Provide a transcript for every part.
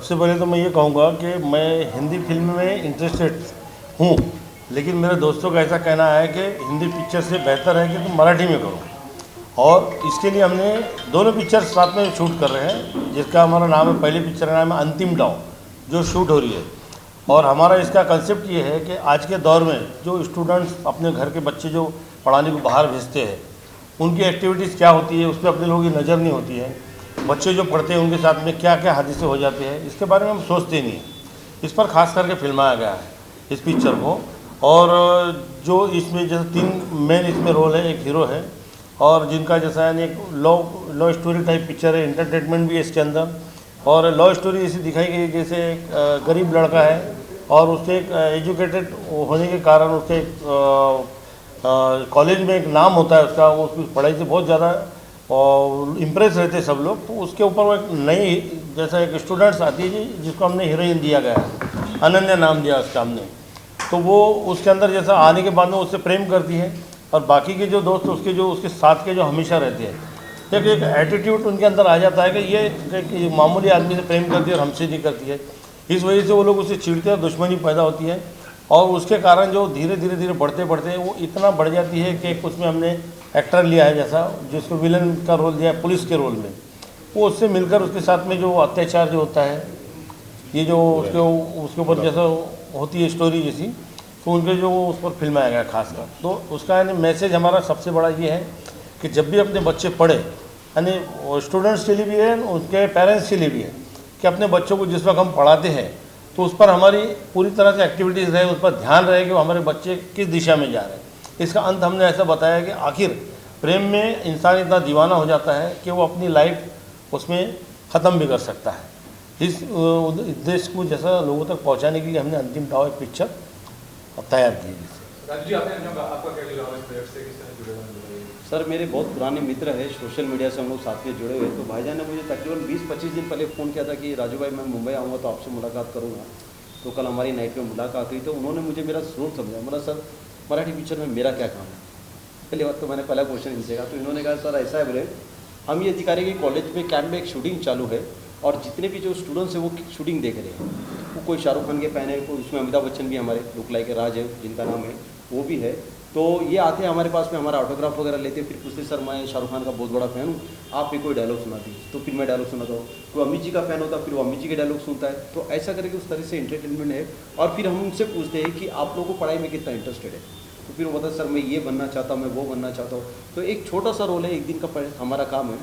सबसे पहले तो मैं ये कहूँगा कि मैं हिंदी फिल्म में इंटरेस्टेड हूँ, लेकिन मेरे दोस्तों का ऐसा कहना है कि हिंदी पिक्चर से बेहतर है कि तुम मराठी में करो। और इसके लिए हमने दोनों पिक्चर साथ में शूट कर रहे हैं, जिसका हमारा नाम है, पहली पिक्चर का नाम है अंतिम डाव, जो शूट हो रही है। और हमारा इसका कंसेप्ट ये है कि आज के दौर में जो स्टूडेंट्स अपने घर के बच्चे जो पढ़ाने को बाहर भेजते हैं, उनकी एक्टिविटीज़ क्या होती है उस पर अपने लोगों की नज़र नहीं होती है। बच्चे जो पढ़ते हैं उनके साथ में क्या क्या हादसे हो जाते हैं, इसके बारे में हम सोचते नहीं हैं। इस पर खास करके फिल्माया गया है इस पिक्चर को। और जो इसमें जैसे 3 मेन इसमें रोल है, एक हीरो है और जिनका जैसा यानी एक लव स्टोरी टाइप पिक्चर है, इंटरटेनमेंट भी है इसके अंदर। और लव स्टोरी ऐसी दिखाई गई जैसे एक गरीब लड़का है और उसके एक एजुकेटेड होने के कारण उसके कॉलेज में एक नाम होता है उसका, वो उसकी पढ़ाई से बहुत ज़्यादा इम्प्रेस रहते हैं सब लोग। तो उसके ऊपर वो एक नई जैसा एक स्टूडेंट्स आती है जी, जिसको हमने हीरोइन दिया गया है, अनन्या नाम दिया उसका हमने। तो वो उसके अंदर जैसा आने के बाद में उससे प्रेम करती है और बाकी के जो दोस्त उसके साथ के जो हमेशा रहते हैं, एक एटीट्यूड उनके अंदर आ जाता है कि ये मामूली आदमी से प्रेम करती है और हमसे नहीं करती है। इस वजह से वो लोग उससे चिढ़ते हैं, दुश्मनी पैदा होती है और उसके कारण जो धीरे धीरे बढ़ते वो इतना बढ़ जाती है कि उसमें हमने एक्टर लिया है जैसा जिसको विलन का रोल दिया है पुलिस के रोल में। वो उससे मिलकर उसके साथ में जो अत्याचार जो होता है, ये जो उसके ऊपर जैसा होती है स्टोरी जैसी, तो उनके जो उस पर फिल्माया गया खासकर। तो उसका यानी मैसेज हमारा सबसे बड़ा ये है कि जब भी अपने बच्चे पढ़े, यानी स्टूडेंट्स के लिए भी है, उनके पेरेंट्स के लिए भी है, कि अपने बच्चों को जिस वक्त हम पढ़ाते हैं तो उस पर हमारी पूरी तरह से एक्टिविटीज़ रहे, उस पर ध्यान रहे कि वो हमारे बच्चे किस दिशा में जा रहे हैं। इसका अंत हमने ऐसा बताया कि आखिर प्रेम में इंसान इतना दीवाना हो जाता है कि वो अपनी लाइफ उसमें ख़त्म भी कर सकता है। इस उद्देश्य को जैसा लोगों तक पहुंचाने के लिए हमने अंतिम डाव एक पिक्चर तैयार की है। सर मेरे बहुत पुराने मित्र हैं, सोशल मीडिया से हम लोग साथ में जुड़े हुए। तो भाईजान ने मुझे तकरीबन 20-25 दिन पहले फ़ोन किया था कि राजू भाई मैं मुंबई आऊँगा तो आपसे मुलाकात करूँगा। तो कल हमारी नाइट में मुलाकात हुई तो उन्होंने मुझे मेरा स्रोत समझा। बोला सर मराठी पिक्चर में मेरा क्या काम है। पहली बात तो मैंने पहला क्वेश्चन इनसे कहा, तो इन्होंने कहा सर ऐसा है, बोले हम ये दिखा रहे हैं कि कॉलेज में कैंप में एक शूटिंग चालू है और जितने भी जो स्टूडेंट्स हैं वो शूटिंग देख रहे हैं। वो कोई शाहरुख खान के फैन है, कोई उसमें अमिताभ बच्चन भी हमारे लुक लाइक राज है जिनका नाम है वो भी है। तो ये आते हैं हमारे पास में, हमारा ऑटोग्राफ वगैरह लेते हैं, फिर पूछते सर मैं शाहरुख खान का बहुत बड़ा फ़ैन हूँ, आप भी कोई डायलॉग सुना दीजिए। तो फिर मैं डायलॉग सुनाता हूँ। कोई अमित जी का फ़ैन होता है, फिर वो अमित जी के डायलॉग सुनता है। तो ऐसा करके उस तरह से एंटरटेनमेंट है। और फिर हम उनसे पूछते हैं कि आप लोगों को पढ़ाई में कितना इंटरेस्टेड है। तो फिर वो बताते सर मैं ये बनना चाहता हूँ, मैं वो बनना चाहता हूँ। तो एक छोटा सा रोल है, एक दिन का हमारा काम है,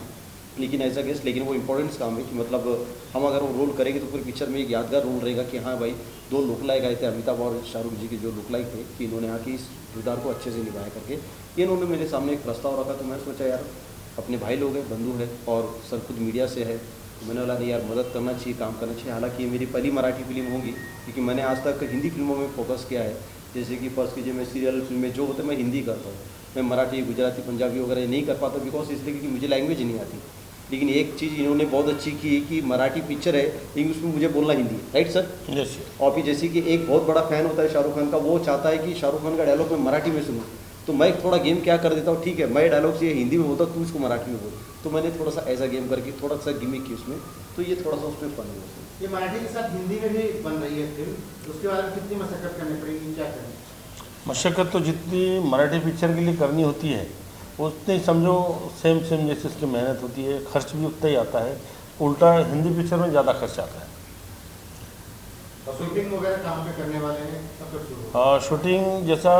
लेकिन एज अ गेस्ट, लेकिन वो इंपॉर्टेंट काम है कि मतलब हम अगर वो रोल करेंगे तो पूरी पिक्चर में एक यादगार रोल रहेगा कि हाँ भाई 2 लुक लाइक आए थे, अमिताभ और शाहरुख जी के जो लुक लाइक थे, कि इन्होंने यहाँ की इस किरदार को अच्छे से निभाया करके ये इन्होंने मेरे सामने एक प्रस्ताव रखा। तो मैं सोचा यार अपने भाई लोग हैं, बंधु है और सर खुद मीडिया से है, तो मैंने बोला नहीं यार मदद करना चाहिए, काम करना चाहिए। हालांकि ये मेरी पहली मराठी फिल्म होगी क्योंकि मैंने आज तक हिंदी फिल्मों में फोकस किया है। जैसे कि फर्स्ट कीजिए मैं सीरियल फिल्में जो होते हैं मैं हिंदी करता हूँ, मैं मराठी गुजराती पंजाबी वगैरह नहीं कर पाता बिकॉज इसलिए क्योंकि मुझे लैंग्वेज नहीं आती। लेकिन एक चीज़ इन्होंने बहुत अच्छी की कि मराठी पिक्चर है लेकिन उसमें मुझे बोलना हिंदी है, राइट सर? यस। और फिर जैसे कि एक बहुत बड़ा फ़ैन होता है शाहरुख खान का, वो चाहता है कि शाहरुख खान का डायलॉग मैं मराठी में सुनूँ। तो मैं थोड़ा गेम क्या कर देता हूँ, ठीक है मैं डायलॉग से हिंदी में बोलता, तू उसको मराठी में बोल। तो मैंने थोड़ा सा ऐसा गेम करके थोड़ा सा गिमिक की उसमें, तो ये थोड़ा सा उसमें फन है। ये मराठी के साथ हिंदी में भी बन रही है फिल्म, उसके बारे में कितनी मशक्कत करनी पड़ेगी, क्या करें? मशक्क़त तो जितनी मराठी पिक्चर के लिए करनी होती है उतनी समझो सेम जैसे उसकी मेहनत होती है, खर्च भी उतना ही आता है। उल्टा हिंदी पिक्चर में ज़्यादा खर्च आता है। शूटिंग वगैरह कहाँ पे करने वाले हैं, कब तक शुरू होगा? शूटिंग जैसा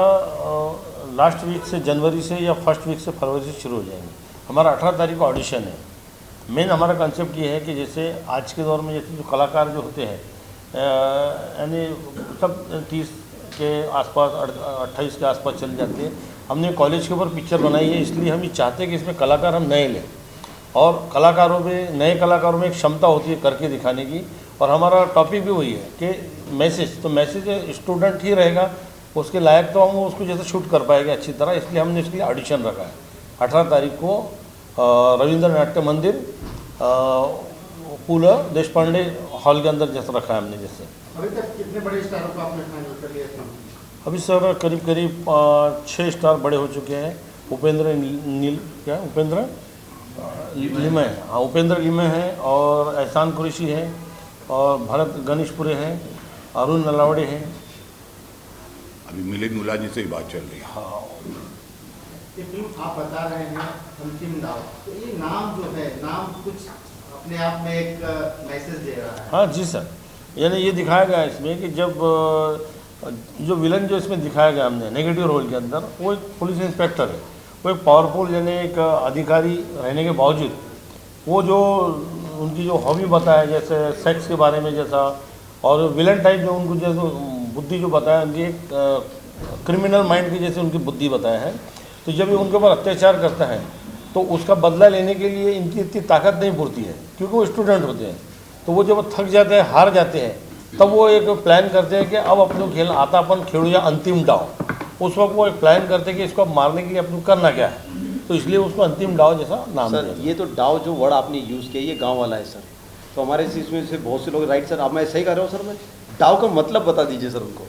लास्ट वीक से जनवरी से या फर्स्ट वीक से फरवरी से शुरू हो जाएंगे। हमारा 18 तारीख को ऑडिशन है। मेन हमारा कंसेप्ट ये है कि जैसे आज के दौर में जैसे जो कलाकार जो होते हैं यानी सब 30 के आसपास 28 के आसपास चल जाते हैं। हमने कॉलेज के ऊपर पिक्चर बनाई है, इसलिए हम ये चाहते हैं कि इसमें कलाकार हम नए लें और नए कलाकारों में एक क्षमता होती है करके दिखाने की। और हमारा टॉपिक भी वही है कि मैसेज, तो मैसेज स्टूडेंट ही रहेगा उसके लायक, तो हम उसको जैसे शूट कर पाएंगे अच्छी तरह। इसलिए हमने इसके लिए ऑडिशन रखा है 18 तारीख को रविंद्र नाट्य मंदिर पुल देशपांडे हॉल के अंदर जैसा रखा है हमने। जैसे अभी तक कितने बड़े स्टारों को आपने फाइनल कर लिया था? अभी सर करीब 6 स्टार बड़े हो चुके हैं। उपेंद्र लिमय, हाँ उपेंद्र लिमय हैं और एहसान कुरैशी है और भरत गणेशपुरे हैं, अरुण नलावड़े हैं। अभी मिलिंद मुलानी से ही बात चल रही है। हाँ, ये फिल्म आप बता रहे हैं अंतिम दाव, तो ये नाम जो है, नाम कुछ अपने आप में एक मैसेज दे रहा है। हाँ जी सर, यानी ये दिखाया गया है इसमें कि जब जो विलन जो इसमें दिखाया गया हमने नेगेटिव रोल के अंदर, वो एक पुलिस इंस्पेक्टर है। वो एक पावरफुल यानी एक अधिकारी रहने के बावजूद वो जो उनकी जो हॉबी बताया, जैसे सेक्स के बारे में जैसा, और विलन टाइप जो उनको जैसे बुद्धि जो बताया, उनकी एक क्रिमिनल माइंड की जैसे उनकी बुद्धि बताया है। तो जब ये उनके ऊपर अत्याचार करता है तो उसका बदला लेने के लिए इनकी इतनी ताकत नहीं पड़ती है, क्योंकि वो स्टूडेंट होते हैं। तो वो जब थक जाते हैं, हार जाते हैं, तब वो एक प्लान करते हैं कि अब अपने खेल आता अपन खेलो या अंतिम डाव। उस वक्त वो एक प्लान करते हैं कि इसको मारने के लिए अपने करना क्या है, तो इसलिए उसको अंतिम डाव जैसा नाम सर दिया। ये तो डाव जो वर्ड आपने यूज़ किया ये गांव वाला है सर, तो हमारे इसमें से बहुत से लोग राइट सर, अब मैं सही कर रहा हूँ सर, मैं डाव का मतलब बता दीजिए सर उनको।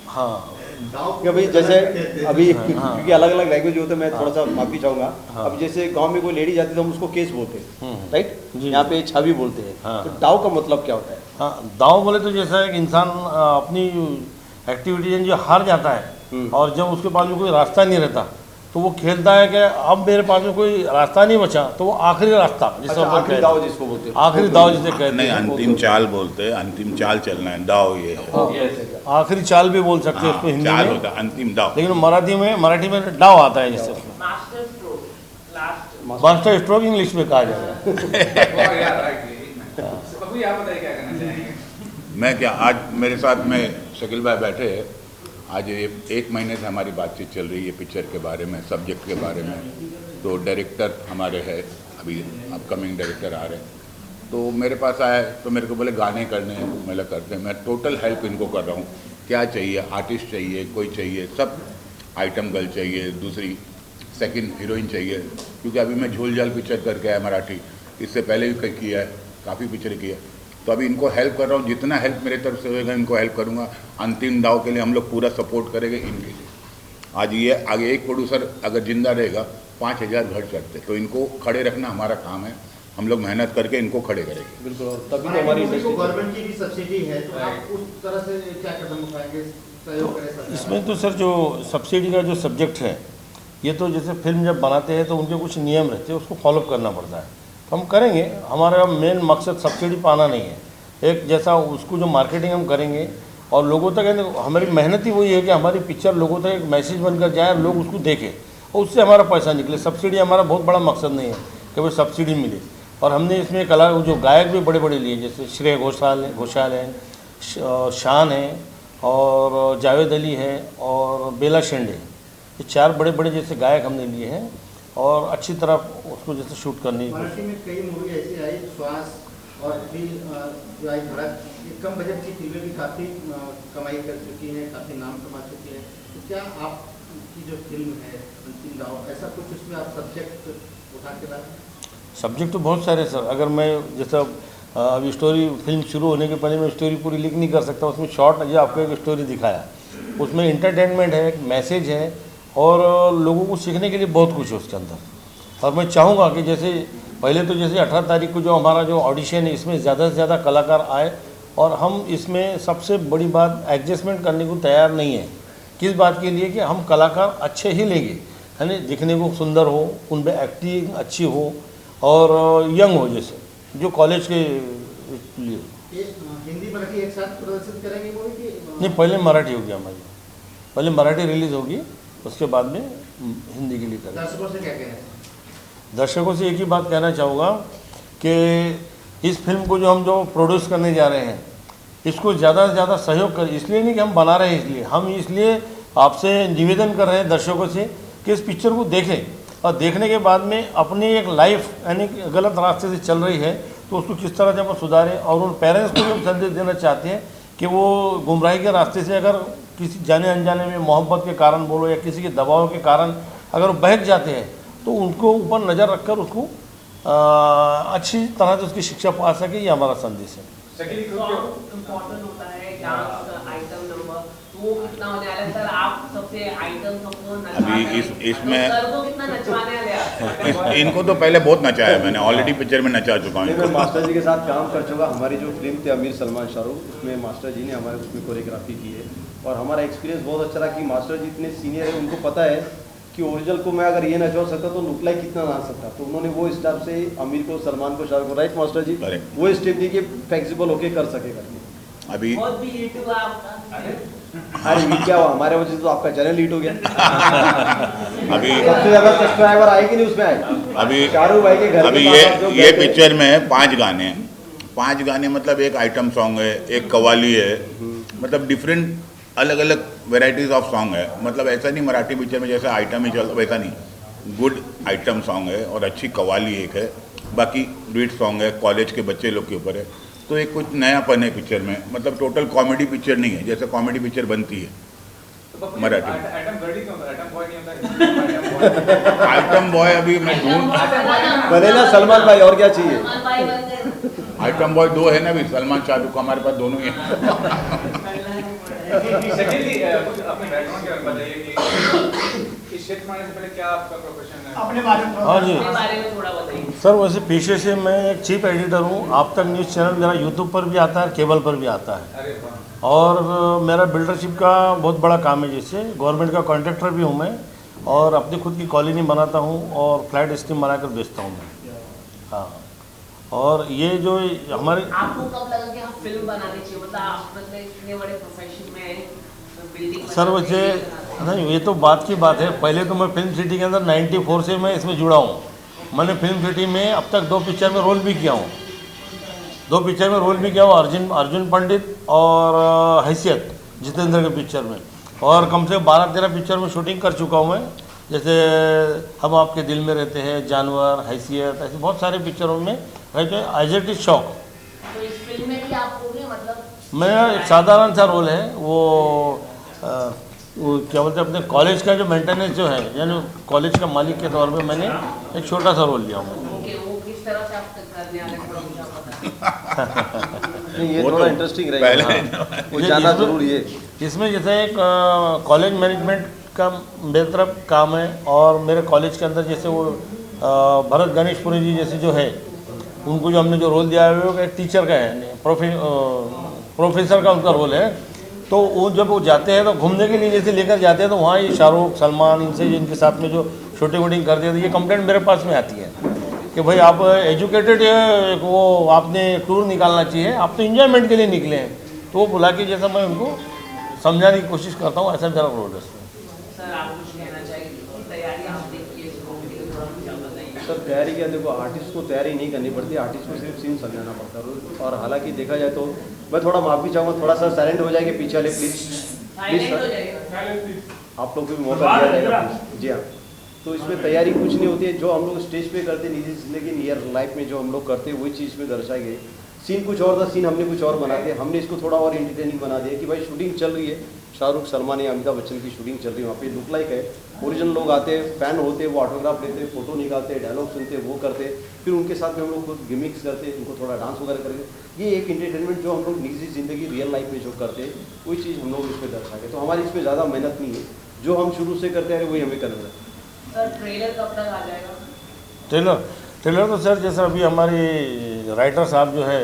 हाँ, दाव कि अभी जैसे अभी हाँ। क्योंकि अलग अलग लैंग्वेज होते हैं, मैं थोड़ा सा माफी चाहूँगा। हाँ। अब जैसे गांव में कोई लेडी जाती है तो हम उसको केस बोलते हैं, राइट, जी। यहाँ पे छावी बोलते हैं। हाँ। तो डाव का मतलब क्या होता है? हाँ, दाव बोले तो जैसा एक इंसान अपनी एक्टिविटी जो हार जाता है और जब उसके पास में कोई रास्ता नहीं रहता तो वो खेलता है कि अब मेरे पास में कोई रास्ता नहीं बचा, तो वो आखिरी रास्ता जिसको अच्छा, अपन आखिरी कहते दाव हैं, जिसको बोलते हैं। आखिरी दाव जिसे कहते नहीं, हैं, अंतिम चाल बोलते हैं, अंतिम चाल चलना है, दाव ये है। आखिरी चाल भी बोल सकते हैं हाँ, उसको हिंदी चाल में, होता है, अंतिम दाव। लेकिन मराठी में डाव आता है जैसे उसमें। Master stroke last master stroke English में कहा जाएगा। बाबू आप बताइए क्या करना चाहेंगे? मैं क्या, आज मेरे साथ में शकील भाई बैठे हैं। आज ये 1 महीने से हमारी बातचीत चल रही है पिक्चर के बारे में, सब्जेक्ट के बारे में। तो डायरेक्टर हमारे हैं, अभी अपकमिंग डायरेक्टर आ रहे हैं, तो मेरे पास आया तो मेरे को बोले गाने करने हैं, मतलब करते हैं। मैं टोटल हेल्प इनको कर रहा हूँ, क्या चाहिए, आर्टिस्ट चाहिए, कोई चाहिए, सब आइटम गर्ल चाहिए, दूसरी सेकंड हीरोइन चाहिए, क्योंकि अभी मैं झोल झाल पिक्चर करके आया मराठी, इससे पहले भी किया है, काफ़ी पिक्चर किया। तो अभी इनको हेल्प कर रहा हूँ, जितना हेल्प मेरे तरफ से होएगा इनको हेल्प करूँगा। अंतिम दाव के लिए हम लोग पूरा सपोर्ट करेंगे इनके लिए। आज ये आगे एक प्रोड्यूसर अगर जिंदा रहेगा 5000 घर चढ़ते, तो इनको खड़े रखना हमारा काम है। हम लोग मेहनत करके इनको खड़े करेंगे। बिल्कुल, और तभी तो हमारी इंडस्ट्री गवर्नमेंट की भी सब्सिडी है, तो आप उस तरह से क्या कदम उठाएंगे, सहयोग करें सरकार? इसमें तो सर जो सब्सिडी का जो सब्जेक्ट है, ये तो जैसे फिल्म जब बनाते हैं तो उनके कुछ नियम रहते हैं, उसको फॉलो करना पड़ता है। तो हम करेंगे, हमारा मेन मकसद सब्सिडी पाना नहीं है। एक जैसा उसको जो मार्केटिंग हम करेंगे और लोगों तक, हमारी मेहनत ही वही है कि हमारी पिक्चर लोगों तक एक मैसेज बनकर जाए, लोग उसको देखें और उससे हमारा पैसा निकले। सब्सिडी हमारा बहुत बड़ा मकसद नहीं है कि भाई सब्सिडी मिले। और हमने इसमें कला जो गायक भी बड़े बड़े लिए, जैसे श्रेय घोषाल हैं, शान है और जावेद अली है और बेला शेंडे, ये 4 बड़े बड़े जैसे गायक हमने लिए हैं और अच्छी तरह उसको जैसे शूट करनी है। मराठी में कई मूवी ऐसी आई, श्वास और भी जो आई धड़क, ये कम बजट की फिल्में भी काफ़ी कमाई कर चुकी हैं, काफ़ी नाम कमा चुकी हैं। तो क्या आपकी जो फिल्म है अंतिम दाव, ऐसा कुछ उसमें आप सब्जेक्ट उठा के लाए? सब्जेक्ट तो बहुत सारे सर, अगर मैं जैसा अभी स्टोरी फिल्म शुरू होने के पहले मैं स्टोरी पूरी लिख नहीं कर सकता, उसमें शॉर्ट ये आपको एक स्टोरी दिखाया, उसमें इंटरटेनमेंट है, एक मैसेज है और लोगों को सीखने के लिए बहुत कुछ है उसके अंदर। और मैं चाहूँगा कि जैसे पहले तो जैसे 18 तारीख को जो हमारा जो ऑडिशन है, इसमें ज़्यादा से ज़्यादा कलाकार आए और हम इसमें सबसे बड़ी बात एडजस्टमेंट करने को तैयार नहीं है। किस बात के लिए कि हम कलाकार अच्छे ही लेंगे, है ना, दिखने को सुंदर हो, उनमें एक्टिंग अच्छी हो और यंग हो, जैसे जो कॉलेज के लिए। ये हिंदी मराठी एक साथ प्रदर्शित करेंगे वो कि नहीं, पहले मराठी होगी हमारी, पहले मराठी रिलीज़ होगी, उसके बाद में हिंदी के लिए करेंगे। दर्शकों से क्या कहना है? दर्शकों से एक ही बात कहना चाहूँगा कि इस फिल्म को जो हम जो प्रोड्यूस करने जा रहे हैं, इसको ज़्यादा से ज़्यादा सहयोग करें। इसलिए नहीं कि हम बना रहे हैं, इसलिए हम इसलिए आपसे निवेदन कर रहे हैं दर्शकों से कि इस पिक्चर को देखें और देखने के बाद में अपनी एक लाइफ यानी गलत रास्ते से चल रही है तो उसको किस तरह से हम सुधारें। और उन पेरेंट्स को भी हम संदेश देना चाहते हैं कि वो गुमराही के रास्ते से अगर किसी जाने अनजाने में मोहब्बत के कारण बोलो या किसी के दबाव के कारण अगर वो बहक जाते हैं तो उनको ऊपर नज़र रखकर उसको अच्छी तरह से उसकी शिक्षा पा सके, ये हमारा संदेश है। इम्पोर्टेंट होता है, डांस आइटम नंबर, वो कितना होने वाला है सर? आप सबसे आइटम सबको अभी इसमें सर को कितना नचवाने वाले आप? इनको तो पहले बहुत नचाया मैंने, ऑलरेडी पिक्चर में नचा चुका हूँ मैं इनको। मास्टर जी के साथ काम कर चुका। हमारी जो फिल्म थी आमिर सलमान शाहरुख, उसमें मास्टर जी ने हमारे उसमें कोरियोग्राफी की है और हमारा एक्सपीरियंस बहुत अच्छा रहा कि मास्टर जी इतने सीनियर है, उनको पता है कि ओरिजिनल को मैं अगर ये नचवा सकता तो लुक लाइक कितना ना सकता। तो उन्होंने वो स्टेप से आमिर को, सलमान को, शाहरुख को, राइट मास्टर जी, Correct. वो स्टेप दी कि फ्लेक्सिबल होके कर सके करके। अभी बहुत भी हिट हुआ आपका। अरे हिट क्या हुआ, हमारे वजह से तो आपका चैनल हिट हो गया। अभी सबसे ज्यादा सब्सक्राइबर आए कि नहीं उसमें आए? अभी शाहरुख भाई के घर अभी के पास आप जो ये गए थे। पिक्चर में 5 गाने हैं। 5 गाने मतलब एक आइटम सॉन्ग है, एक कव्वाली है, मतलब डिफरेंट अलग अलग वेराइटीज ऑफ सॉन्ग है। मतलब ऐसा नहीं मराठी पिक्चर में जैसा आइटम ही चलता वैसा नहीं, गुड आइटम सॉन्ग है और अच्छी कव्वाली एक है, बाकी डुएट सॉन्ग है, कॉलेज के बच्चे लोग के ऊपर है। तो एक कुछ नयापन है पिक्चर में, मतलब टोटल कॉमेडी पिक्चर नहीं है जैसे कॉमेडी पिक्चर बनती है। तो पप्पू जी, मराठी। आइटम गर्ल ही क्यों होता है? आइटम बॉय नहीं होता? आइटम बॉय अभी मैं ढूंढ, बने ना सलमान भाई, और क्या चाहिए? सलमान भाई बन गए। आइटम बॉय 2 है ना अभी, सलमान शाहरुख हमारे पास दोनों ही हैं। सेकेंडली कुछ अपने बैकग्राउंड के बारे में बताइए कि इस क्षेत्र में आने से पहले क्या आपका प्रोफेशन है? अपने बारे में हाँ जी अपने बारे में थोड़ा बताइए। सर, वैसे पेशे से मैं एक चीफ एडिटर हूँ। आप तक न्यूज़ चैनल मेरा यूट्यूब पर भी आता है, केबल पर भी आता है। अरे वाह। और मेरा बिल्डरशिप का बहुत बड़ा काम है, जिससे गवर्नमेंट का कॉन्ट्रैक्टर भी हूँ मैं, और अपनी खुद की कॉलोनी बनाता हूँ और फ्लैट स्कीम बनाकर बेचता हूँ मैं। हाँ, और ये जो हमारे आपको कब लगा कि आप फिल्म बनानी चाहिए? मतलब आप मतलब इतने बड़े प्रोफेशन में हैं, तो बिल्डिंग सर वैसे नहीं, ये तो बात की बात है। पहले तो मैं फिल्म सिटी के अंदर 94 से मैं इसमें जुड़ा हूँ। मैंने फिल्म सिटी में अब तक 2 पिक्चर में रोल भी किया हूँ, 2 पिक्चर में रोल भी किया हूँ, अर्जुन पंडित और हैसियत जितेंद्र के पिक्चर में। और कम से कम 12-13 पिक्चर में शूटिंग कर चुका हूँ मैं, जैसे हम आपके दिल में रहते हैं, जानवर, हैसियत, ऐसे बहुत सारे पिक्चरों में एज इट इज शौक। तो इस फिल्म में भी आप होंगे मतलब? मेरा एक साधारण सा रोल है, वो क्या बोलते हैं, अपने कॉलेज का जो मेंटेनेंस जो है, यानी कॉलेज का मालिक के तौर पे मैंने एक छोटा सा रोल लिया हूँ। ओके, वो किस तरह से आप करने वाले हैं थोड़ा मुझे आप बताइए। नहीं, ये वो थोड़ा तो इंटरेस्टिंग पहले- रहेगा। हाँ, वो जानना जरूरी है। इसमें जैसे एक कॉलेज मैनेजमेंट का मेरी तरफ काम है, और मेरे कॉलेज के अंदर जैसे वो भरत गणेशपुरी जी जैसे जो है, उनको जो हमने जो रोल दिया है वो एक टीचर का है, प्रोफेसर का उनका रोल है। तो वो जब वो जाते हैं तो घूमने के लिए जैसे लेकर जाते हैं, तो वहाँ ये शाहरुख, सलमान, इनसे इनके साथ में जो शूटिंग वूटिंग करते हैं, तो ये कंप्लेंट मेरे पास में आती है कि भाई आप एजुकेटेड है, वो आपने टूर निकालना चाहिए, आप तो इंजॉयमेंट के लिए निकले हैं। तो वो बुला के जैसा मैं उनको समझाने की कोशिश करता हूँ, ऐसा मेरा रोल है। सर आप कुछ कहना चाहिए? तैयारी आप देखिए इसको, थोड़ा मुझे आप बताइए। सर तैयारी क्या, देखो आर्टिस्ट को तैयारी नहीं करनी पड़ती, आर्टिस्ट को सिर्फ सीन समझाना पड़ता है। और हालांकि देखा जाए तो मैं थोड़ा माफी चाहूँगा, थोड़ा सा साइलेंट हो जाएंगे पीछे वाले प्लीज। साइलेंट हो जाएगा। आप लोग को भी मौका दिया जाएगा please। जी हाँ, तो इसमें तैयारी कुछ नहीं होती है। जो हम लोग स्टेज पे करते निजी जिंदगी नियर लाइफ में जो हम लोग करते हैं वही चीज़ में दर्शाई गई। सीन कुछ और था, सीन हमने कुछ और बना दिया। हमने इसको थोड़ा और इंटरटेनिंग बना दिया कि भाई शूटिंग चल रही है, शाहरुख, सलमान या अमिताभ बच्चन की शूटिंग चल रही है, वहाँ पे लुक लाइक है, ओरिजिनल लोग आते हैं, फैन होते हैं, वो ऑटोग्राफ लेते हैं, फोटो निकालते हैं, डायलॉग सुनते हैं, वो करते हैं, फिर उनके साथ में हम लोग खुद गिमिक्स करते हैं, उनको थोड़ा डांस वगैरह करके। ये एक इंटरटेनमेंट जो हम लोग निजी जिंदगी रियल लाइफ में जो करते हैं वही चीज़ हम लोग इसमें दर्शा के। तो हमारी इसमें ज़्यादा मेहनत नहीं है, जो हम शुरू से करते हैं वही हमें करना है। सर ट्रेलर कब तक आ जाएगा? ट्रेलर तो सर जैसे अभी हमारे राइटर साहब जो है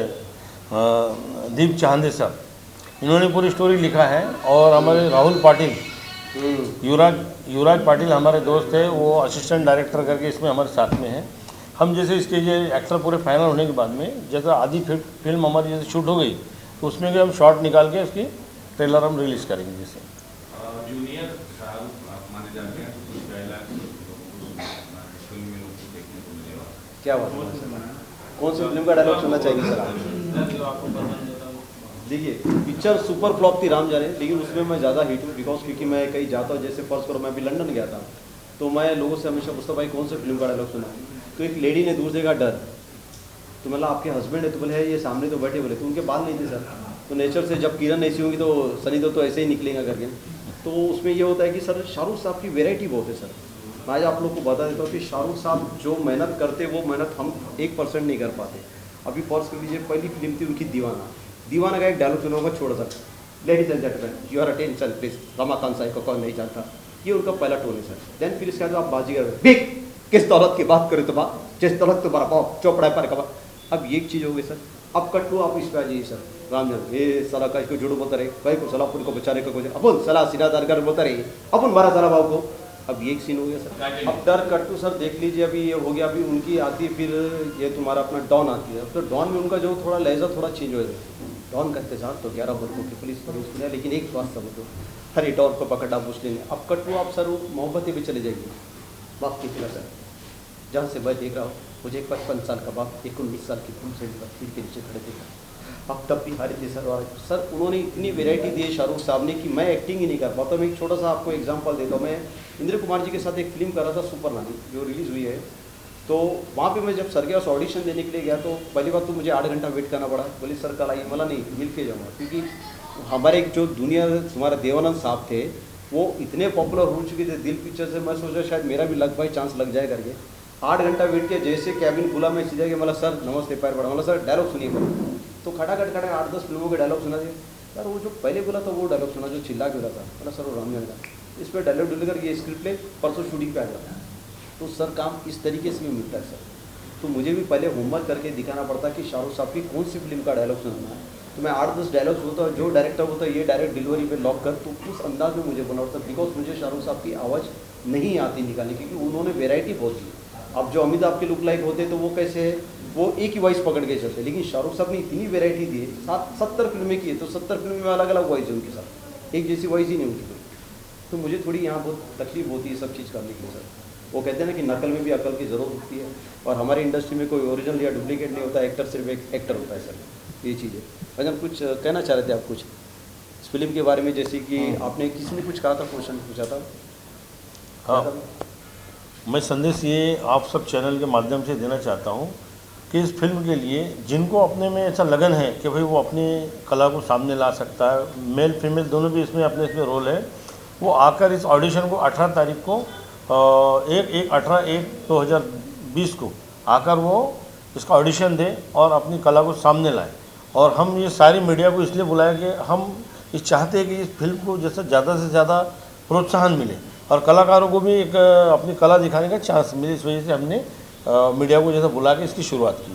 दीप चांदे सर, इन्होंने पूरी स्टोरी लिखा है, और हमारे राहुल पाटिल, युवराज पाटिल हमारे दोस्त है, वो असिस्टेंट डायरेक्टर करके इसमें हमारे साथ में है। हम जैसे इसके ये एक्टर पूरे फाइनल होने के बाद में, जैसे आधी फिल्म हमारी जैसे शूट हो गई, तो उसमें भी हम शॉट निकाल के उसकी ट्रेलर हम रिलीज़ करेंगे। जैसे जूनियर शाहरुख आप माने जाते हैं, तो कुछ डायलॉग फिल्म में लोग देखने को मिलेगा। क्या बात है, कौन सी फिल्म का डायलॉग सुनना चाहिए सर आप? देखिए पिक्चर सुपर फ्लॉप थी राम जाने, लेकिन उसमें मैं ज़्यादा हिट हूँ बिकॉज क्योंकि मैं कहीं जाता हूँ, जैसे फर्स्ट करो मैं अभी लंदन गया था, तो मैं लोगों से हमेशा पूछता भाई कौन सी फिल्म का डायलॉग सुना, तो एक लेडी ने दूर देखा डर, तो मतलब आपके हस्बैंड है, तो बोले है ये सामने तो बैठे, बोले तो उनके बाल नहीं थे सर, तो नेचर से जब किरण ऐसी होंगी तो सनी तो ऐसे ही निकलेगा करके। तो उसमें ये होता है कि सर शाहरुख साहब की वेराइटी बहुत है सर। मैं आज आप लोग को बता देता हूँ कि शाहरुख साहब जो मेहनत करते वो मेहनत हम 1% नहीं कर पाते। अभी फर्ज कर लीजिए पहली फिल्म थी उनकी दीवाना का एक डायलॉग सुना होगा छोटा सा, ladies and gentleman your attention please, Ramakant साहब को कौन नहीं जानता, ये उनका पहला टोन है सर। देन फिर इसके बाद आप बाजीगर बिग, किस दौलत की बात करें तो बात, जिस दौलत तुम्हारा बाप चौपड़ा पर कबा। अब ये एक चीज़ हो गई सर। अब कट टू आप इस पे आ जाइए सर, रामजन ये सलाह का इसको जुड़ो बोलता रहे, कहीं को सलाह को बचाने को कुछ अपन सलाह सीधादार कर बोलता रही, अपन मारा सलाह बाबू को। अब ये एक सीन हो गया सर। अब डर कट टू सर देख लीजिए, अभी ये हो गया, अभी उनकी आती है, फिर ये तुम्हारा अपना डॉन आती है। अब तो डॉन में उनका जो थोड़ा लहजा थोड़ा चेंज हो जाता है। डॉन कहते साथ तो 11 वर्षों की पुलिस सुना, लेकिन एक बात समझो, हर डॉन को पकड़ा मुस्लिम ने। अब कट टू आप सर मोहब्बतें भी चले जाएंगे बाप की खिला सर, जहाँ से मैं देख रहा हूँ मुझे 55 साल का बाप 19 साल की फुल सेंट तस्वीर के नीचे खड़े देखा। अब तब भी हारे थे सर उन्होंने इतनी वैरायटी दी है शाहरुख साहब ने कि मैं एक्टिंग ही नहीं कर पाता। मैं एक छोटा सा आपको एग्जांपल देता हूँ। मैं इंद्र कुमार जी के साथ एक फिल्म कर रहा था सुपर नानी, जो रिलीज़ हुई है। तो वहाँ पे मैं जब सर के पास ऑडिशन देने के लिए गया तो पहली बात तो मुझे 8 घंटा वेट करना पड़ा। बोले सर कल आइए, मला नहीं मिल के जाऊँगा, क्योंकि हमारे एक जो दुनिया हमारे देवानंद साहब थे वो इतने पॉपुलर हो चुके थे दिल पिक्चर से। मैं सोचा शायद मेरा भी लग भाई चांस लग जाए करके 8 घंटा वेट किया। जैसे कैबिन खुला मैं सीधा गया, मतलब सर नमस्ते पैर पड़ा, मतलब सर डायलॉग सुनिए करो। तो खटाखट 8-10 फिल्मों के डायलॉग सुना दिए सर। वो जो पहले बोला था वो डायलॉग सुना जो चिल्ला के बोला था, मतलब सर वो रामजन का इस पर डायलॉग डिलीवर करके ये स्क्रिप्ट ले परसों शूटिंग पे आ जाता। तो सर काम इस तरीके से भी मिलता है सर। तो मुझे भी पहले होमवर्क करके दिखाना पड़ता कि शाहरुख साहब की कौन सी फिल्म का डायलॉग सुनाना है। तो मैं 8-10 डायलॉग्स होता है, जो डायरेक्टर होता है ये डायरेक्ट डिलीवरी पे लॉक कर, तो उस अंदाज में मुझे बना होता, बिकॉज मुझे शाहरुख साहब की आवाज़ नहीं आती निकालने, क्योंकि उन्होंने वेराइटी बहुत दी। अब जो अमिताभ के लुक लाइक होते तो वो कैसे है, वो एक ही वॉइस पकड़ के चलते, लेकिन शाहरुख साहब ने इतनी वेराइटी दी है। 70 फिल्में की है, तो 70 फिल्म में अलग अलग वॉइस है उनके साथ, एक जैसी वॉइस ही नहीं उनकी। तो मुझे थोड़ी यहाँ बहुत तकलीफ होती है सब चीज़ करने के लिए सर। वो कहते हैं ना कि नकल में भी अकल की ज़रूरत होती है, और हमारी इंडस्ट्री में कोई ओरिजिनल या डुप्लीकेट नहीं होता, एक्टर सिर्फ एक एक्टर होता है सर। ये चीज़ है। भजन कुछ कहना चाह रहे थे आप कुछ इस फिल्म के बारे में, जैसे कि आपने किसी ने कुछ कहा था, क्वेश्चन पूछा था। हाँ, मैं संदेश ये आप सब चैनल के माध्यम से देना चाहता हूँ कि इस फिल्म के लिए जिनको अपने में ऐसा लगन है कि भाई वो अपनी कला को सामने ला सकता है, मेल फीमेल दोनों भी इसमें अपने इसमें रोल है, वो आकर इस ऑडिशन को 18 तारीख को 18/1/2020 को आकर वो इसका ऑडिशन दे और अपनी कला को सामने लाए। और हम ये सारी मीडिया को इसलिए बुलाए कि हम इस चाहते हैं कि इस फिल्म को जैसे ज़्यादा से ज़्यादा प्रोत्साहन मिले और कलाकारों को भी एक अपनी कला दिखाने का चांस मिले। इस वजह से हमने मीडिया को जैसे बुला के इसकी शुरुआत की।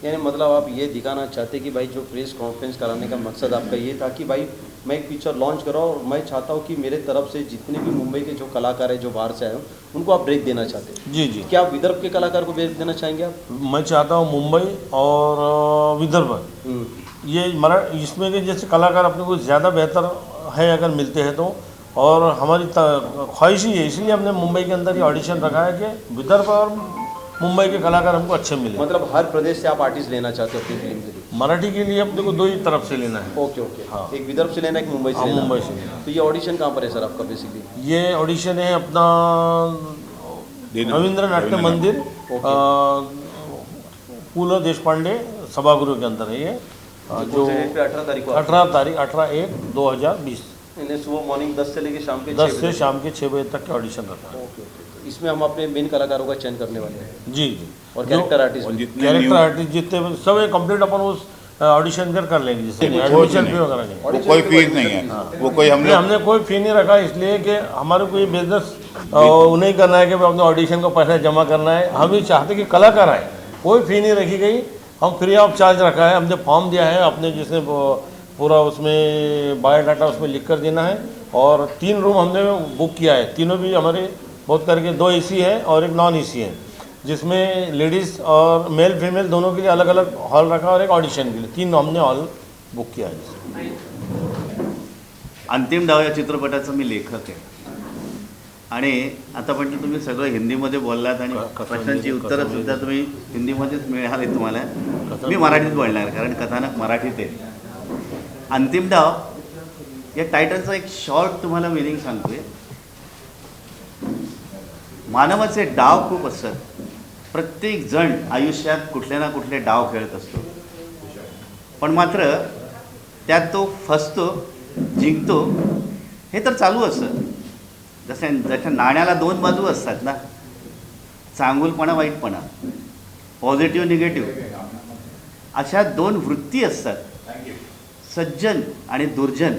यानी मतलब आप ये दिखाना चाहते कि भाई जो प्रेस कॉन्फ्रेंस कराने का मकसद आपका ये था कि भाई मैं एक पिक्चर लॉन्च कर रहा हूँ और मैं चाहता हूँ कि मेरे तरफ से जितने भी मुंबई के जो कलाकार हैं जो बाहर से आए हैं उनको आप ब्रेक देना चाहते हैं। जी जी। क्या आप विदर्भ के कलाकार को ब्रेक देना चाहेंगे आप? मैं चाहता हूँ मुंबई और विदर्भ ये इसमें के जैसे कलाकार अपने को ज़्यादा बेहतर है अगर मिलते हैं तो, और हमारी ख्वाहिश ही है, इसलिए हमने मुंबई के अंदर ही ऑडिशन रखा है कि विदर्भ और मुंबई के कलाकार हमको अच्छे मिले। मतलब हर प्रदेश से आप आर्टिस्ट लेना चाहते हो अपनी फिल्म के लिए? मराठी के लिए अपने को 2 ही तरफ से लेना है। Okay okay. हाँ। एक विदर्भ से लेना है, एक मुंबई से लेना? मुंबई से लेना। तो ये ऑडिशन कहाँ पर है सर आपका बेसिकली? ये ऑडिशन है अपना रविंद्र नाट्य मंदिर पूल देशपांडे सभागृह के अंदर है ये, जो 18 तारीख को 18/1/2020 सुबह मॉर्निंग 10 से लेकर शाम के 10 से शाम के 6 बजे तक के ऑडिशन रहता है। Okay okay. तो इसमें हम अपने मेन कलाकारों का चयन करने वाले हैं? जी जी। और कैरेक्टर आर्टिस्ट भी? कैरेक्टर आर्टिस्ट जितने सब एक कंप्लीट अपन उस ऑडिशन कर लेंगे, जिससे एडमिशन फी वगैरह नहीं, कोई फीस नहीं है। वो कोई हमने कोई फी नहीं रखा, इसलिए कि हमारे को ये बिजनेस नहीं करना है कि अपने ऑडिशन का पैसा जमा करना है। हम ये चाहते कि कलाकार आए, कोई फी नहीं रखी गई, हम फ्री ऑफ चार्ज रखा है। हमने फॉर्म दिया है अपने, जिसने पूरा उसमें बायोडाटा उसमें लिख कर देना है। और 3 रूम हमने बुक किया है, तीनों भी हमारे बहुत करके 2 AC है और एक नॉन AC है, जिसमें लेडीज़ और मेल फीमेल दोनों के लिए अलग अलग हॉल रखा और एक ऑडिशन के लिए 3 हमने हॉल बुक किया है। अंतिम डाव या चित्रपटाचा मी लेखक आहे आणि आता पण तुम्ही सगळं हिंदीमध्ये बोललात आणि प्रश्नांची उत्तरं सुद्धा तुम्ही हिंदीमध्येच मिळाली तुम्हाला। मी मराठीत बोलणार कारण कथानक मराठीत आहे। अंतिम डाव या टायटलचा एक शॉर्ट तुम्हाला मिनिंग सांगतोय। मानवाचे डाव खूप असतात, प्रत्येक जण आयुष्यात कुठले ना कुठले डाव खेळत असतो, पण मात्र त्यात तो फसतो जिंकतो हे तर चालू असतं। जशा नाण्याला 2 बाजू असतात ना, चांगुलपणा वाईटपणा, पॉझिटिव्ह निगेटिव्ह, अशा 2 वृत्ती असतात, सज्जन आणि दुर्जन।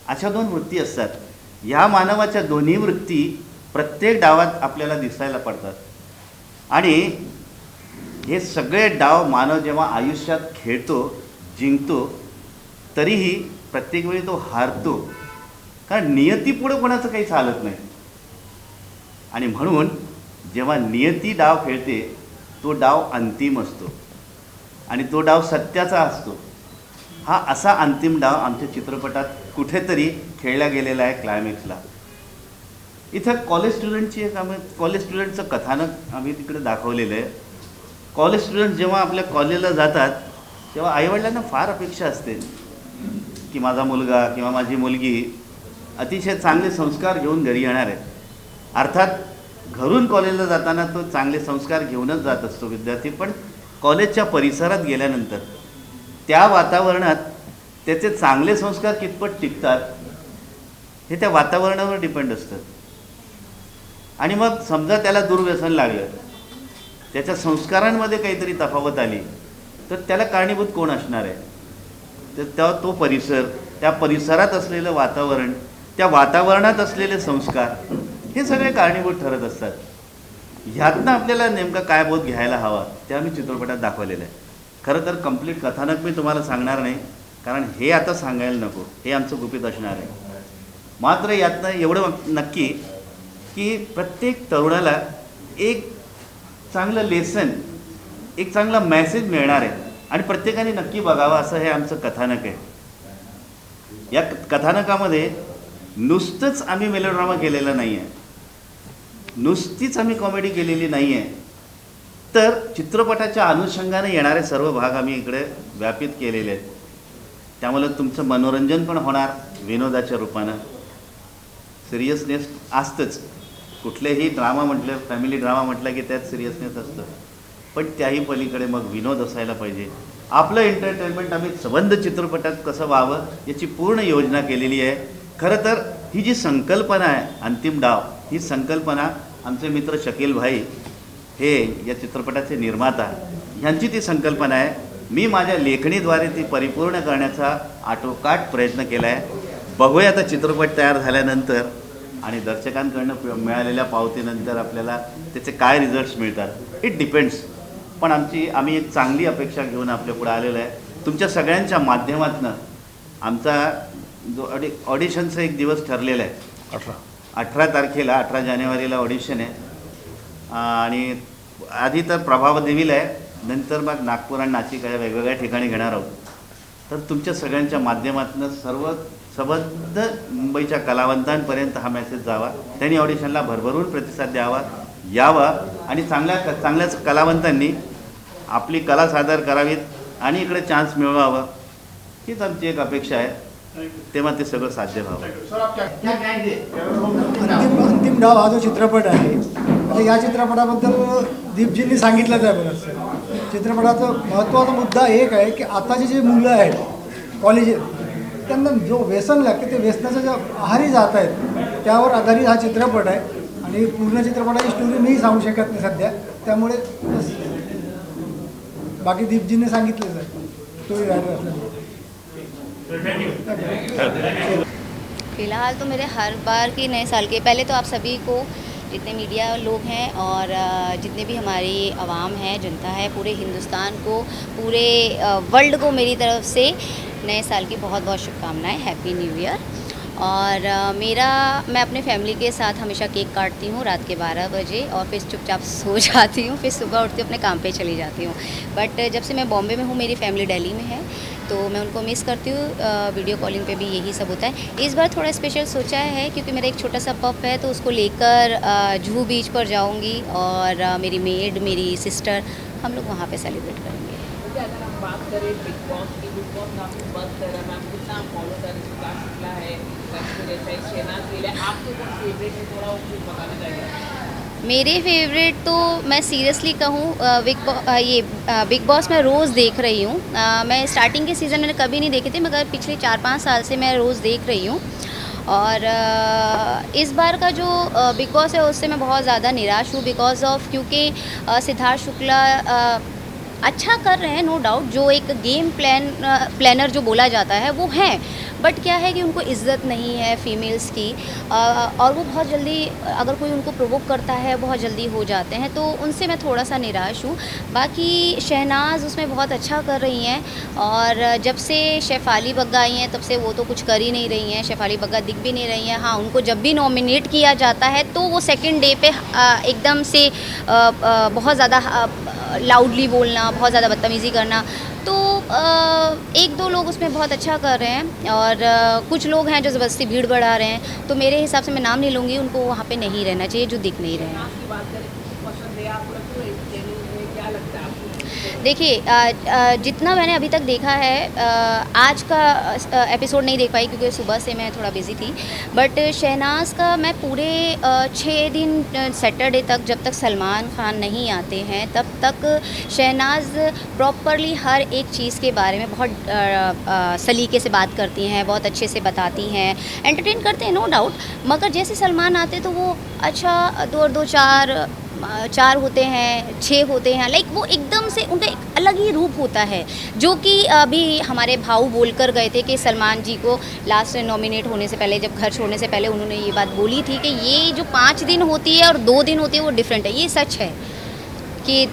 अशा दोन वृत्ती असतात. ह्या मानवाच्या दोन्ही वृत्ती प्रत्येक डावात आपल्याला दिसायला पडतात. आणि हे सगळे डाव मानव जेव्हा आयुष्यात खेळतो, जिंकतो, तरीही प्रत्येक वेळी तो हारतो. कारण नियतीपुढं कोणाचं काही चालत नाही. आणि म्हणून जेव्हा नियती डाव खेळते तो डाव अंतिम असतो आणि तो डाव सत्याचा असतो. हा असा अंतिम डाव आमच्या चित्रपटात कुठेतरी खेळला गेलेला आहे क्लायमॅक्सला. इथं कॉलेज स्टुडंटचं कथानक आम्ही तिकडे दाखवलेलं आहे. कॉलेज स्टुडंट जेव्हा आपल्या कॉलेजला जातात तेव्हा आईवडिलांना फार अपेक्षा असते की माझा मुलगा किंवा माझी मुलगी अतिशय चांगले संस्कार घेऊन घरी येणार आहे. अर्थात घरून कॉलेजला जाताना तो चांगले संस्कार घेऊनच जात असतो विद्यार्थी. पण कॉलेजच्या परिसरात गेल्यानंतर त्या वातावरणात त्याचे चांगले संस्कार कितपत टिकतात हे त्या वातावरणावर डिपेंड असतं. आणि मग समजा त्याला दुर्व्यसन लागलं, त्याच्या संस्कारांमध्ये काहीतरी तफावत आली, तर त्याला कारणीभूत कोण असणार आहे? तर तेव्हा तो परिसर, त्या परिसरात असलेलं वातावरण, त्या वातावरणात असलेले संस्कार हे सगळे कारणीभूत ठरत असतात. ह्यातनं आपल्याला नेमका काय बोध घ्यायला हवा ते आम्ही चित्रपटात दाखवलेलं आहे. खरं तर कंप्लीट कथानक मी तुम्हाला सांगणार नाही, कारण हे आता सांगायला नको, हे आमचं गुपित असणार आहे. मात्र यातनं एवढं नक्की की प्रत्येक तरुणाला एक चांगलं लेसन, एक चांगला मेसेज मिळणार आहे आणि प्रत्येकाने नक्की बघावं असं हे आमचं कथानक आहे. या कथानकामध्ये नुसतंच आम्ही मेलोड्रामा केलेला नाही आहे, नुसतीच आम्ही कॉमेडी केलेली नाही आहे, तर चित्रपटाच्या अनुषंगाने येणारे सर्व भाग आम्ही इकडे व्यापित केलेले आहेत. त्यामुळे तुमचं मनोरंजन पण होणार विनोदाच्या रूपानं. सिरियसनेस असतंच, कुठलेही ड्रामा म्हटलं, फॅमिली ड्रामा म्हटलं की त्यात सिरियसनेस असतं, पण त्याही पलीकडे मग विनोद असायला पाहिजे. आपलं एंटरटेनमेंट आम्ही संबंध चित्रपटात कसं व्हावं याची पूर्ण योजना केलेली आहे. खरं तर ही जी संकल्पना आहे अंतिम डाव, ही संकल्पना आमचे मित्र शकील भाई हे या चित्रपटाचे निर्माता ह्यांची ती संकल्पना आहे. मी माझ्या लेखणीद्वारे ती परिपूर्ण करण्याचा आटोकाट प्रयत्न केला आहे. बघूया आता चित्रपट तयार झाल्यानंतर आणि दर्शकांकडनं मिळालेल्या पावतीनंतर आपल्याला त्याचे काय रिझल्ट्स मिळतात, इट डिपेंड्स. पण आम्ही एक चांगली अपेक्षा घेऊन आपल्या पुढे आलेलो आहे. तुमच्या सगळ्यांच्या माध्यमातून आमचा जो ऑडिशनचा एक दिवस ठरलेला आहे 18 तारखेला, 18 जानेवारीला ऑडिशन आहे. आणि आधी तर प्रभावदेवीला आहे, नंतर मग नागपूर आणि नाशिक या वेगवेगळ्या ठिकाणी घेणार आहोत. तर तुमच्या सगळ्यांच्या माध्यमातून सर्व सबंध मुंबईच्या कलावंतांपर्यंत हा मेसेज जावा, त्यांनी ऑडिशनला भरभरून प्रतिसाद यावा आणि चांगल्या कलावंतांनी आपली कला सादर करावीत आणि इकडे चान्स मिळवावा, हीच आमची एक अपेक्षा आहे. तेव्हा ते सगळं साध्य व्हावं. क्या कहेंगे? अंतिम डाव हा जो चित्रपट आहे, आता या चित्रपटाबद्दल दीपजींनी सांगितलंच आहे. बरंच चित्रपटाचा महत्त्वाचा मुद्दा एक आहे की आताची जी मुलं आहेत कॉलेज, त्यांना जो व्यसन लागते ते व्यसनाच्या ज्या आहारी जात आहेत त्यावर आधारित हा चित्रपट आहे. आणि पूर्ण चित्रपटाची स्टोरी मीही सांगू शकत नाही सध्या, त्यामुळे बाकी दीपजींनी सांगितलेच आहे स्टोरी रायटर असल्यामुळे. फ़िलहाल तो मेरे हर बार की नए साल के पहले तो आप सभी को, जितने मीडिया लोग हैं और जितने भी हमारी आवाम है, जनता है, पूरे हिंदुस्तान को, पूरे वर्ल्ड को मेरी तरफ से नए साल की बहुत बहुत शुभकामनाएं. Happy new year. और मैं अपने फैमिली के साथ हमेशा केक काटती हूँ रात के 12 बजे और फिर चुपचाप सो जाती हूँ, फिर सुबह उठती हूँ अपने काम पे चली जाती हूँ. बट जब से मैं बॉम्बे में हूँ, मेरी फैमिली दिल्ली में है, तो मैं उनको मिस करती हूँ. वीडियो कॉलिंग पे भी यही सब होता है. इस बार थोड़ा स्पेशल सोचा है क्योंकि मेरा एक छोटा सा पप है, तो उसको लेकर जुहू बीच पर जाऊँगी और मेरी मेड, मेरी सिस्टर, हम लोग वहाँ पे सेलिब्रेट करेंगे. अगर हम बात करें बिग बॉस की, बिग बॉस काफ़ी बंद कर रहा है, मैम कितना फॉलो कर रहे हैं, शुक्ला है, शहनाज गिल है, आपके कौन फेवरेट है, थोड़ा कुछ बताना चाहिए? मेरे फेवरेट तो मैं सीरियसली कहूँ बिग बॉस मैं रोज़ देख रही हूँ. मैं स्टार्टिंग के सीज़न मैंने कभी नहीं देखे थे, मगर पिछले 4-5 साल से मैं रोज़ देख रही हूँ. और इस बार का जो बिग बॉस है उससे मैं बहुत ज़्यादा निराश हूँ बिकॉज़ ऑफ, क्योंकि सिद्धार्थ शुक्ला अच्छा कर रहे हैं नो डाउट, जो एक गेम प्लानर जो बोला जाता है वो हैं, बट क्या है कि उनको इज़्ज़त नहीं है फीमेल्स की, और वो बहुत जल्दी अगर कोई उनको प्रोवोक करता है बहुत जल्दी हो जाते हैं, तो उनसे मैं थोड़ा सा निराश हूँ। बाकी शहनाज उसमें बहुत अच्छा कर रही हैं, और जब से शेफाली बग्गा आई हैं तब से वो तो कुछ कर ही नहीं रही हैं, शेफाली बग्गा दिख भी नहीं रही हैं। हाँ, उनको जब भी नॉमिनेट किया जाता है तो वो सेकंड डे पे एकदम से बहुत ज़्यादा लाउडली बोलना, बहुत ज़्यादा बदतमीज़ी करना, तो एक दो लोग उसमें बहुत अच्छा कर रहे हैं, और कुछ लोग हैं जो ज़बरदस्ती भीड़ बढ़ा रहे हैं, तो मेरे हिसाब से मैं नाम नहीं लूँगी, उनको वहाँ पे नहीं रहना चाहिए जो दिख नहीं रहे हैं। आपकी बात करें पसंद है आपको, तो entertaining है, क्या लगता है आपको? देखिए, जितना मैंने अभी तक देखा है, आज का एपिसोड नहीं देख पाई क्योंकि सुबह से मैं थोड़ा बिज़ी थी, बट शहनाज का मैं पूरे 6 दिन सैटरडे तक, जब तक सलमान खान नहीं आते हैं तब तक शहनाज प्रॉपरली हर एक चीज़ के बारे में बहुत सलीके से बात करती हैं, बहुत अच्छे से बताती हैं, एंटरटेन करते हैं नो डाउट, मगर जैसे सलमान आते तो वो अच्छा 2 और 2 4 होते हैं, 6 होते हैं, लाइक वो एकदम से उनका एक अलग ही रूप होता है, जो कि अभी हमारे भाऊ बोल कर गए थे कि सलमान जी को लास्ट नॉमिनेट होने से पहले, जब घर छोड़ने से पहले उन्होंने ये बात बोली थी कि ये जो 5 दिन होती है और 2 दिन होती है वो डिफरेंट है। ये सच है कि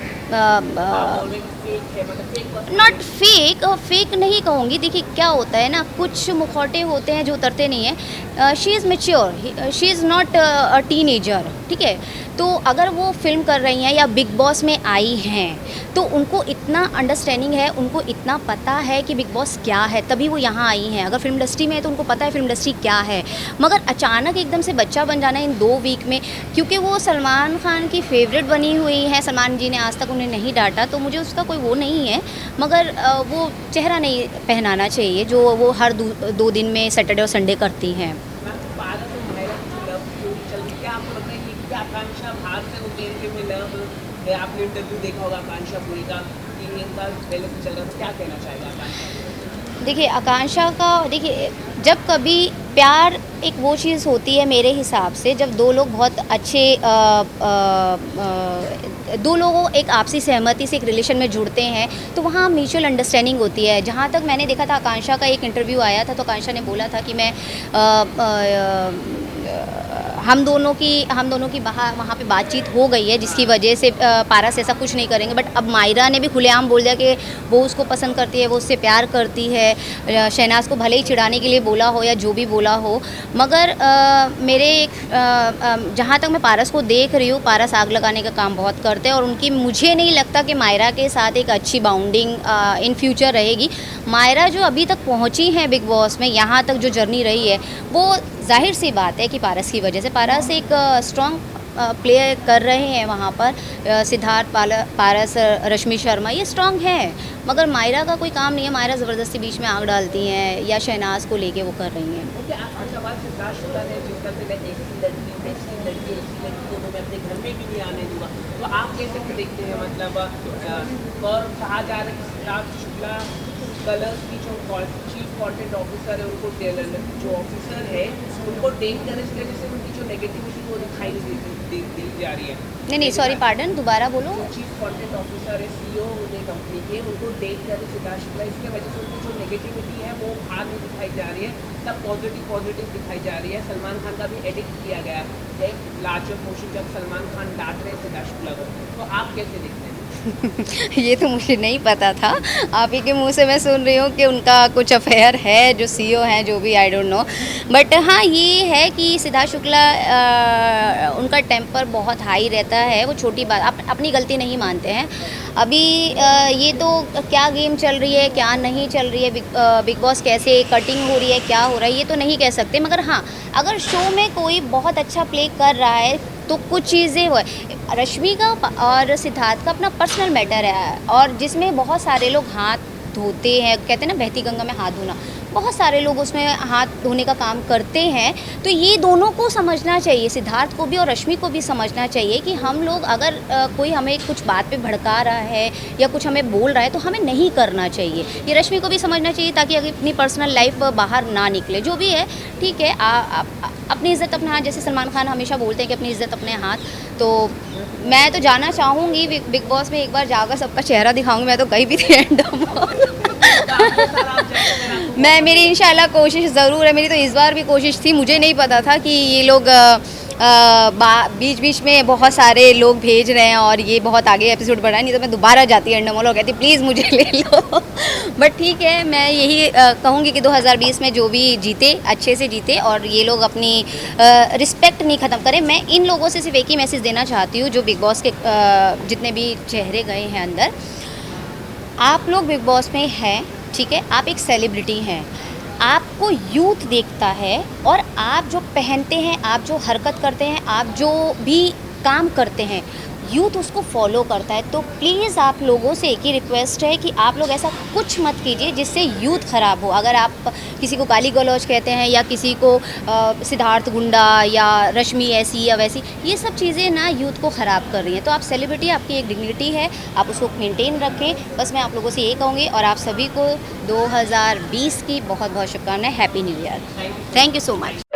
नॉट फेक, फेक नहीं कहूँगी। देखिए क्या होता है ना, कुछ मुखौटे होते हैं जो उतरते नहीं हैं। She is mature, she is not a teenager, ठीक है। तो अगर वो फिल्म कर रही हैं या बिग बॉस में आई हैं तो उनको इतना अंडरस्टैंडिंग है, उनको इतना पता है कि बिग बॉस क्या है, तभी वो यहाँ आई हैं। अगर फिल्म इंडस्ट्री में है तो उनको पता है फिल्म इंडस्ट्री क्या है, मगर अचानक एकदम से बच्चा बन जाना इन 2 वीक में, क्योंकि वो सलमान खान की फेवरेट बनी हुई हैं, सलमान जी ने आज तक उन्हें नहीं डांटा, तो मुझे उसका कोई वो नहीं है, मगर वो चेहरा नहीं पहनाना चाहिए जो वो हर 2 दिन में सैटरडे और संडे करती हैं। आकांक्षा बाहर से उतरने में लव, आपने इंटरव्यू देखा होगा आकांक्षा पूरी का 3 साल पहले से चल रहा था, क्या कहना चाहेगा आकांक्षा? देखिए आकांक्षा का, देखिए जब कभी प्यार एक वो चीज़ होती है मेरे हिसाब से, जब 2 लोग बहुत अच्छे 2 लोगों एक आपसी सहमति से एक रिलेशन में जुड़ते हैं तो वहाँ म्यूचुअल अंडरस्टैंडिंग होती है। जहाँ तक मैंने देखा था, आकांक्षा का एक इंटरव्यू आया था तो आकांक्षा ने बोला था कि मैं हम दोनों की वहाँ पे बातचीत हो गई है जिसकी वजह से पारस ऐसा कुछ नहीं करेंगे, बट अब मायरा ने भी खुलेआम बोल दिया कि वो उसको पसंद करती है, वो उससे प्यार करती है। शहनाज को भले ही चिढ़ाने के लिए बोला हो या जो भी बोला हो, मगर मेरे जहाँ तक मैं पारस को देख रही हूँ, पारस आग लगाने का काम बहुत करते हैं और उनकी मुझे नहीं लगता कि मायरा के साथ एक अच्छी बाउंडिंग इन फ्यूचर रहेगी। मायरा जो अभी तक पहुँची हैं बिग बॉस में, यहाँ तक जो जर्नी रही है, वो जाहिर सी बात है कि पारस की वजह से। पारस एक स्ट्रॉन्ग प्ले कर रहे हैं वहाँ पर, सिद्धार्थ, पारस, रश्मि शर्मा ये स्ट्रॉन्ग है, मगर मायरा का कोई काम नहीं है। मायरा ज़बरदस्ती बीच में आग डालती हैं या शहनाज को लेके वो कर रही हैं। तो आप कैसे देखते हैं, मतलब और कहा जा रहा है कि सिद्धार्थ शुक्ला कलर्स की जो चीफ कंटेंट ऑफिसर है उनको जो ऑफिसर है उनको टेक कर इसलिए जैसे उनकी जो नेगेटिविटी वो दिखाई दी जा रही है। नहीं सॉरी पार्डन, दोबारा बोलो। चीफ कंटेंट ऑफिसर है, CEO उन्हें कंपनी के, उनको टेक कर सिद्धार्थ शुक्ला, इसकी वजह से उनकी जो नेगेटिविटी है वो बाहर नहीं दिखाई जा रही है, सब पॉजिटिव दिखाई जा रही है। सलमान खान का भी एडिक्ट किया गया है लार्जर पोर्शन जब सलमान खान डांट रहे सिद्धार्थ शुक्ला को, तो आप कैसे देखते हैं? ये तो मुझे नहीं पता था, आप ही के मुंह से मैं सुन रही हूँ कि उनका कुछ अफेयर है, जो CEO हैं जो भी, आई डोंट नो, बट हाँ ये है कि सिद्धार्थ शुक्ला उनका टेम्पर बहुत हाई रहता है, वो छोटी बात अपनी गलती नहीं मानते हैं। अभी ये तो क्या गेम चल रही है क्या नहीं चल रही है, बिग बॉस कैसे कटिंग हो रही है, क्या हो रहा है, ये तो नहीं कह सकते, मगर हाँ अगर शो में कोई बहुत अच्छा प्ले कर रहा है तो कुछ चीज़ें हो। रश्मि का और सिद्धार्थ का अपना पर्सनल मैटर है, और जिसमें बहुत सारे लोग हाथ धोते हैं, कहते हैं ना बहती गंगा में हाथ धोना, बहुत सारे लोग उसमें हाथ धोने का काम करते हैं। तो ये दोनों को समझना चाहिए, सिद्धार्थ को भी और रश्मि को भी समझना चाहिए कि हम लोग अगर कोई हमें कुछ बात पे भड़का रहा है या कुछ हमें बोल रहा है तो हमें नहीं करना चाहिए। ये रश्मि को भी समझना चाहिए ताकि अपनी पर्सनल लाइफ बाहर ना निकले। जो भी है ठीक है, अपनी इज़्ज़त अपने हाथ, जैसे सलमान खान हमेशा बोलते हैं कि अपनी इज़्ज़त अपने हाथ, तो मैं तो जाना चाहूँगी बिग बॉस में, एक बार जाकर सबका चेहरा दिखाऊंगी। मैं तो गई भी थी मेरी इंशाल्लाह कोशिश ज़रूर है। मेरी तो इस बार भी कोशिश थी। मुझे नहीं पता था कि ये लोग बीच बीच में बहुत सारे लोग भेज रहे हैं और ये बहुत आगे एपिसोड बढ़ा है, नहीं तो मैं दोबारा जाती एंडमोल और कहती प्लीज़ मुझे ले लो। बट ठीक है, मैं यही कहूँगी कि 2020 में जो भी जीते अच्छे से जीते और ये लोग अपनी रिस्पेक्ट नहीं ख़त्म करें। मैं इन लोगों से सिर्फ एक ही मैसेज देना चाहती हूँ, जो बिग बॉस के जितने भी चेहरे गए हैं अंदर, आप लोग बिग बॉस में हैं, ठीक है, आप एक सेलिब्रिटी हैं, आपको यूथ देखता है और आप जो पहनते हैं, आप जो हरकत करते हैं, आप जो भी काम करते हैं, यूथ उसको फॉलो करता है। तो प्लीज़ आप लोगों से एक ही रिक्वेस्ट है कि आप लोग ऐसा कुछ मत कीजिए जिससे यूथ ख़राब हो। अगर आप किसी को गाली गलौज कहते हैं या किसी को सिद्धार्थ गुंडा या रश्मि ऐसी या वैसी, ये सब चीज़ें ना यूथ को ख़राब कर रही हैं। तो आप सेलिब्रिटी, आपकी एक डिग्निटी है, आप उसको मेंटेन रखें। बस मैं आप लोगों से ये कहूँगी और आप सभी को 2020 की बहुत बहुत शुभकामनाएं। Happy new year. Thank you so much.